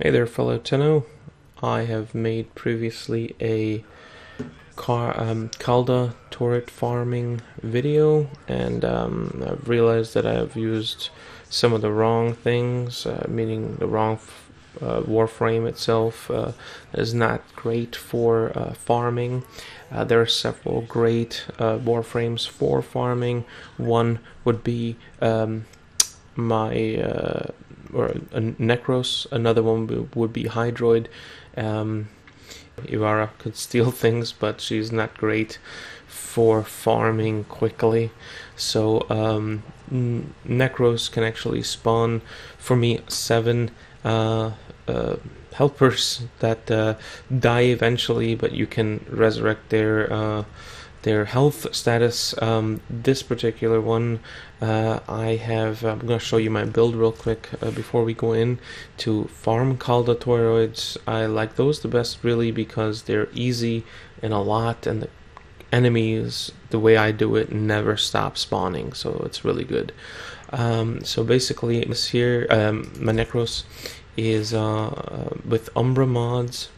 Hey there, fellow Tenno. I have made previously a Calda Toroid farming video, and I've realized that I've used some of the wrong things, meaning the wrong warframe itself is not great for farming. There are several great warframes for farming. One would be my or a Nekros. Another one would be Hydroid. Ivara could steal things, but she's not great for farming quickly. So Nekros can actually spawn for me 7 helpers that die eventually, but you can resurrect their health status. This particular one, I'm going to show you my build real quick before we go in to farm Calda Toroids. I like those the best, really, because they're easy and a lot, and the enemies, the way I do it, never stop spawning, so it's really good. So basically, this here, my Nekros is with Umbra mods.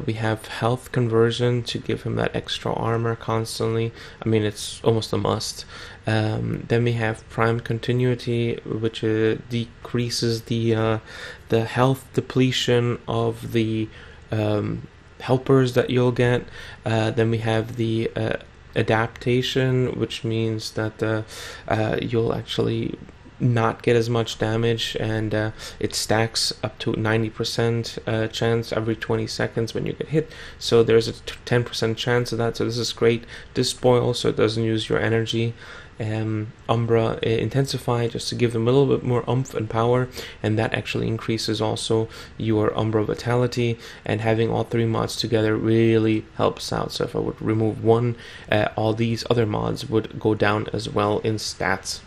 We have health conversion to give him that extra armor constantly. I mean, it's almost a must. Then we have prime continuity, which decreases the health depletion of the helpers that you'll get. Then we have the adaptation, which means that you'll actually not get as much damage, and it stacks up to 90% chance every 20 seconds when you get hit, so there's a 10% chance of that. So this is great. Despoil, so it doesn't use your energy. Umbra Intensify, just to give them a little bit more oomph and power, and that actually increases also your Umbra Vitality, and having all 3 mods together really helps out. So if I would remove one, all these other mods would go down as well in stats.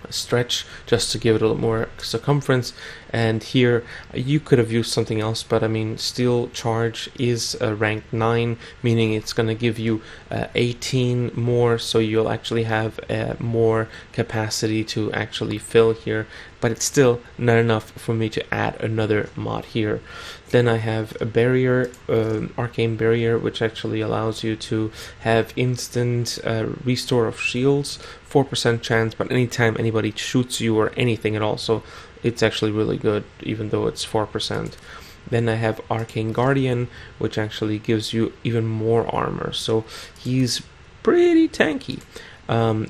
Stretch, just to give it a little more circumference, and here you could have used something else, but I mean, Steel Charge is rank 9, meaning it's going to give you 18 more, so you'll actually have more capacity to actually fill here, but it's still not enough for me to add another mod here. Then I have a barrier, Arcane Barrier, which actually allows you to have instant restore of shields, 4% chance, but anytime anybody shoots you or anything at all, so it's actually really good, even though it's 4%. Then I have Arcane Guardian, which actually gives you even more armor, so he's pretty tanky.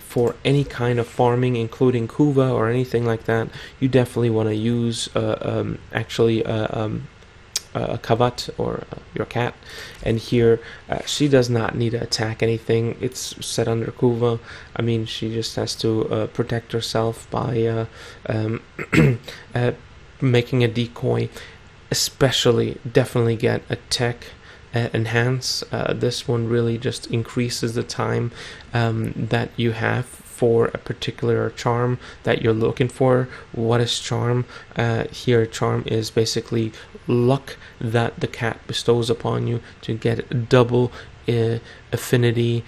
For any kind of farming, including Kuva or anything like that, you definitely want to use a Kavat, or your cat, and here she does not need to attack anything. It's set under Kuva. I mean, she just has to protect herself by making a decoy. Especially, definitely get a tech enhance. This one really just increases the time that you have for a particular charm that you're looking for. What is charm? Here, charm is basically luck that the cat bestows upon you to get double affinity,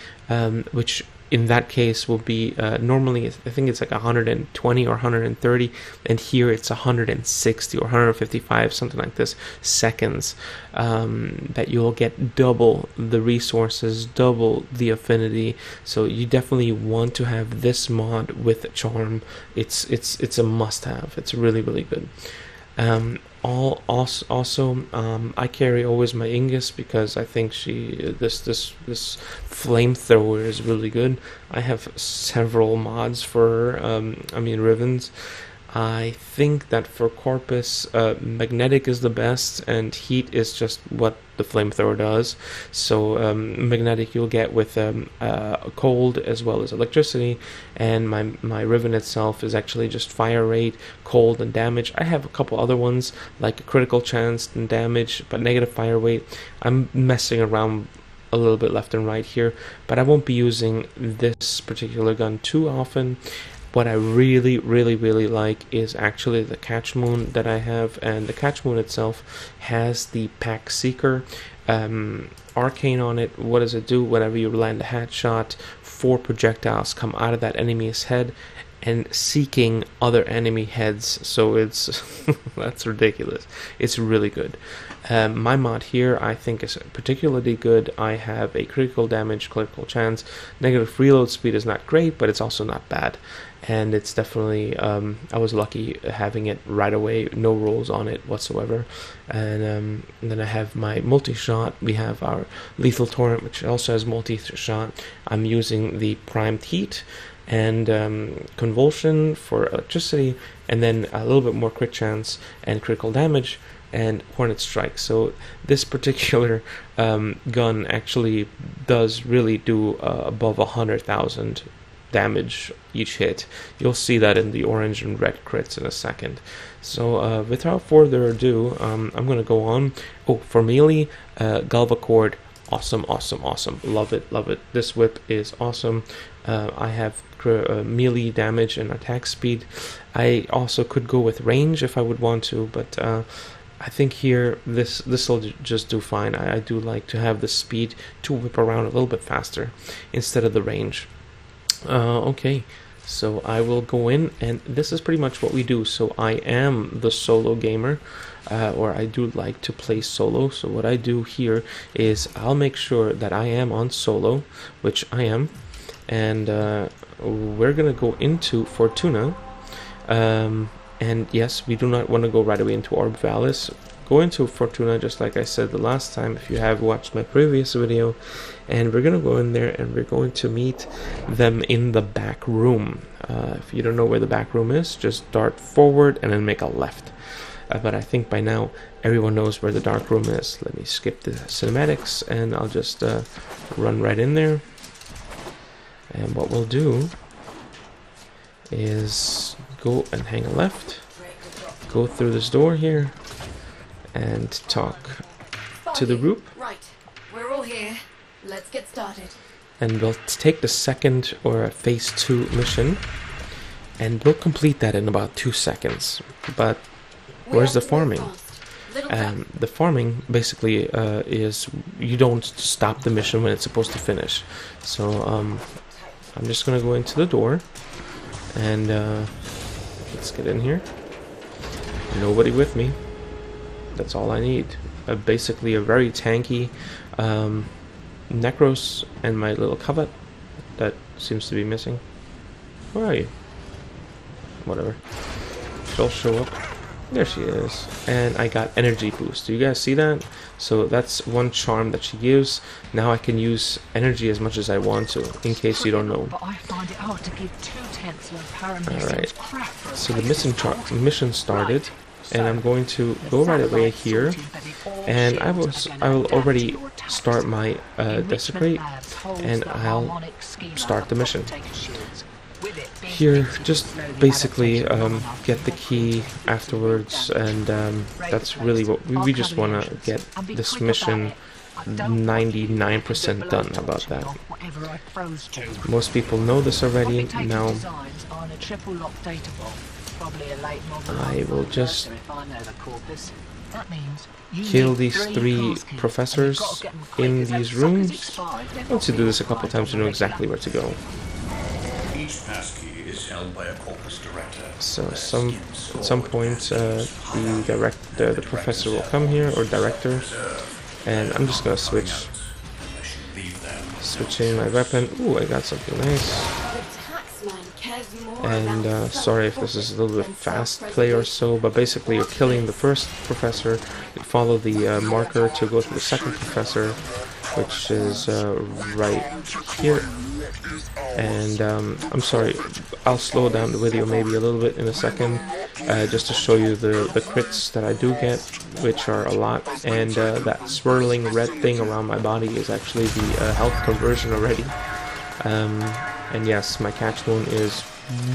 which in that case will be normally, I think it's like 120 or 130, and here it's 160 or 155, something like this, seconds, that you'll get double the resources, double the affinity. So you definitely want to have this mod with charm. It's a must-have. It's really, really good. Also, I carry always my Ingus, because I think this flamethrower is really good. I have several mods for I mean, Rivens. I think that for Corpus, magnetic is the best, and heat is just what the flamethrower does. So magnetic you'll get with cold as well as electricity, and my Riven itself is actually just fire rate, cold, and damage. I have a couple other ones like critical chance and damage, but negative fire rate. I'm messing around a little bit left and right here, but I won't be using this particular gun too often. What I really, really, really like is actually the Catch Moon that I have, and the Catch Moon itself has the Pack Seeker arcane on it. What does it do? Whenever you land a headshot, 4 projectiles come out of that enemy's head, and seeking other enemy heads. So it's that's ridiculous. It's really good. My mod here I think is particularly good. I have a critical damage, critical chance, negative reload speed is not great, but it's also not bad. And it's definitely, I was lucky having it right away, no rolls on it whatsoever. And then I have my multi-shot. We have our lethal torrent, which also has multi-shot. I'm using the primed heat and convulsion for electricity, and then a little bit more crit chance and critical damage and hornet strike. So this particular gun actually does really do above 100,000 damage each hit. You'll see that in the orange and red crits in a second. So without further ado, I'm gonna go on. Oh, for melee, Galva Cord, awesome, awesome, awesome. Love it, love it. This whip is awesome. I have melee damage and attack speed. I also could go with range if I would want to, but I think here this will just do fine. I do like to have the speed to whip around a little bit faster instead of the range. Okay, so I will go in, and this is pretty much what we do. So I am the solo gamer, or I do like to play solo. So what I do here is I'll make sure that I am on solo, which I am, and we're gonna go into Fortuna. And yes, we do not want to go right away into Orb Valis. Go into Fortuna, just like I said the last time, if you have watched my previous video. And we're going to go in there and we're going to meet them in the back room. If you don't know where the back room is, just dart forward and then make a left. But I think by now everyone knows where the dark room is. Let me skip the cinematics and I'll just run right in there. And what we'll do is go and hang a left, go through this door here, and talk to the group. Right, we're all here. Let's get started. And we'll take the second or phase 2 mission, and we'll complete that in about 2 seconds. But where's the farming? The farming basically is you don't stop the mission when it's supposed to finish. So I'm just gonna go into the door, and let's get in here. Nobody with me. That's all I need. Basically a very tanky Nekros and my little covet that seems to be missing. Where are you? Whatever. She'll show up. There she is. And I got energy boost. Do you guys see that? So that's one charm that she gives. Now I can use energy as much as I want to, in case you don't know. Alright. So the mission started. And I'm going to go right away here, and I will already start my desecrate, and I'll start the mission. Here, just basically get the key afterwards, and that's really what we just want to get this mission 99% done about that. Most people know this already. Now I will just kill these 3 professors in these rooms. Once you do this a couple times, you know exactly where to go. Each passkey is held by a corpus director. So at some point the professor will come here, or director, and I'm just gonna switching my weapon. Ooh, I got something nice. And sorry if this is a little bit fast play or so, but basically you're killing the first professor, you follow the marker to go to the second professor, which is right here. And I'm sorry, I'll slow down the video maybe a little bit in a second, just to show you the crits that I do get, which are a lot. And that swirling red thing around my body is actually the health conversion already. And yes, my catch wound is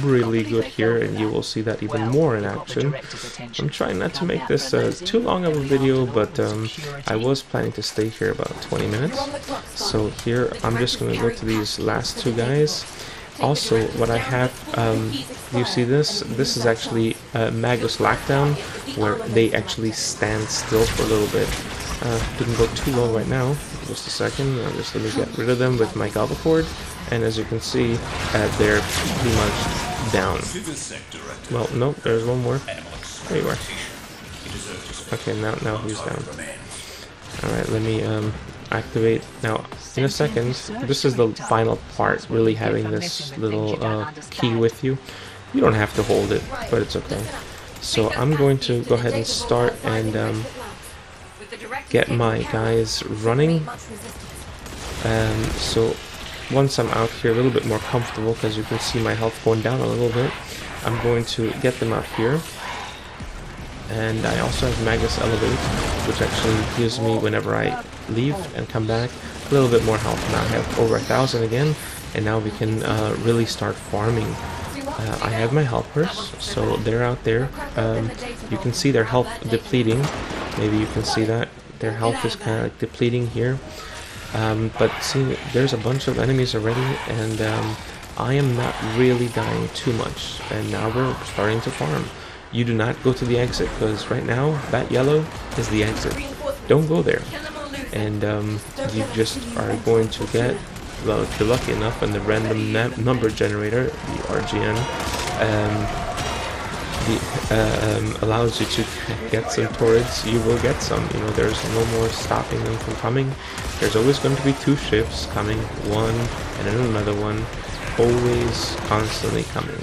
really good here, and you will see that even more in action. I'm trying not to make this too long of a video, but I was planning to stay here about 20 minutes. So here I'm just going to go to these last 2 guys. Also, what I have, you see this? This is actually Magus Lockdown, where they actually stand still for a little bit. Didn't go too low right now. Just a second. Just let me get rid of them with my Galva Cord. and as you can see, they're pretty much down. Well, no, there's one more. There you are. Okay, now he's down. Alright, let me activate. Now, in a second, this is the final part, really having this little key with you. You don't have to hold it, but it's okay. So I'm going to go ahead and start and get my guys running. So once I'm out here a little bit more comfortable, because you can see my health going down a little bit, I'm going to get them out here. And I also have Magus Elevate, which actually gives me, whenever I leave and come back, a little bit more health. Now I have over 1,000 again, and now we can really start farming. I have my helpers, so they're out there. You can see their health depleting. Maybe you can see that. Their health is kind of like depleting here. But see, there's a bunch of enemies already, and I am not really dying too much. And now we're starting to farm. You do not go to the exit, because right now, that yellow is the exit. Don't go there. And you just are going to get, well, if you're lucky enough, and the random number generator, the RGN, allows you to get some Toroids, you will get some. You know, there's no more stopping them from coming. There's always going to be 2 ships coming, one and then another one, always constantly coming.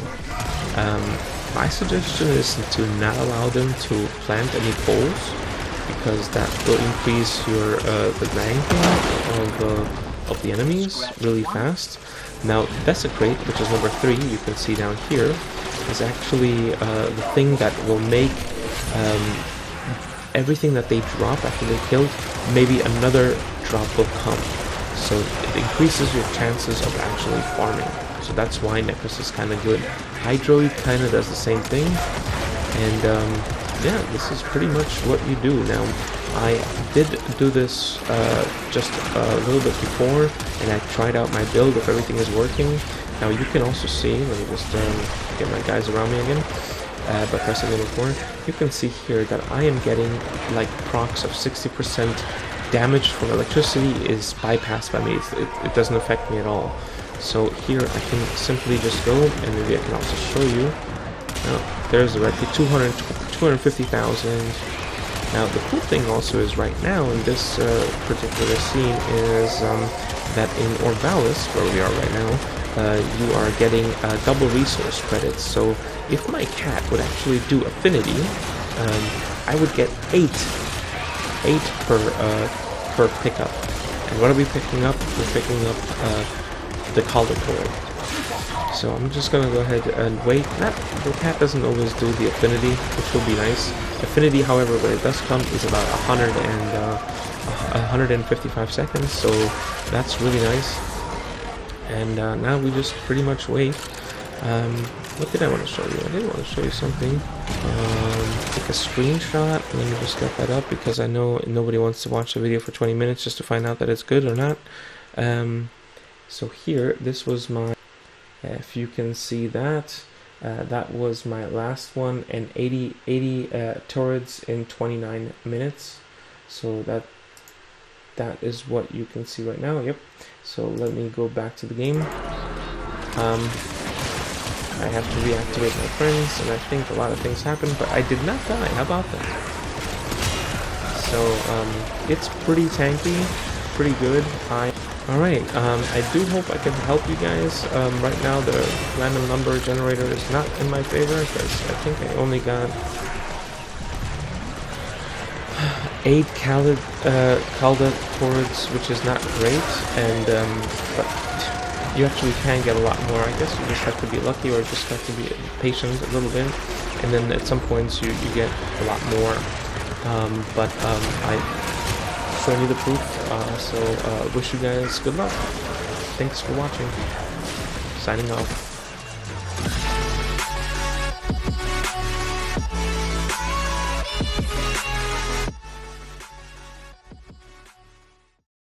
My suggestion is to not allow them to plant any poles, because that will increase your the ranking of the enemies really fast. Now Desecrate, which is number 3, you can see down here, is actually the thing that will make everything that they drop after they killed, maybe another drop will come. So it increases your chances of actually farming. So that's why Nekros is kind of good. Hydroid kind of does the same thing. And yeah, this is pretty much what you do. Now, I did do this just a little bit before, and I tried out my build if everything is working. Now you can also see, let me just get my guys around me again, by pressing number 4, you can see here that I am getting like procs of 60% damage from electricity is bypassed by me. It doesn't affect me at all. So here I can simply just go, and maybe I can also show you. Now, there's directly 250,000. Now the cool thing also is right now in this particular scene is that in Orvalis, where we are right now, you are getting double resource credits. So if my cat would actually do affinity, I would get 8 per pickup. And what are we picking up? We're picking up the Calda Toroid. So I'm just gonna go ahead and wait. The cat doesn't always do the affinity, which will be nice. Affinity, however, when it does come, is about 155 seconds, so that's really nice. And now we just pretty much wait. What did I want to show you? I did want to show you something. Take a screenshot. Let me just get that up, because I know nobody wants to watch the video for 20 minutes just to find out that it's good or not. So here, this was my, if you can see that, that was my last one, and 80 Toroids in 29 minutes. So that is what you can see right now. Yep. So let me go back to the game. I have to reactivate my friends, and I think a lot of things happened, but I did not die. How about that? So it's pretty tanky, pretty good. Alright, I do hope I can help you guys. Right now the random number generator is not in my favor, because I think I only got 8 Calda Toroids, which is not great, and but you actually can get a lot more. I guess you just have to be lucky, or just have to be patient a little bit, and then at some points you get a lot more. But I showing you the proof, so wish you guys good luck. Thanks for watching. Signing off.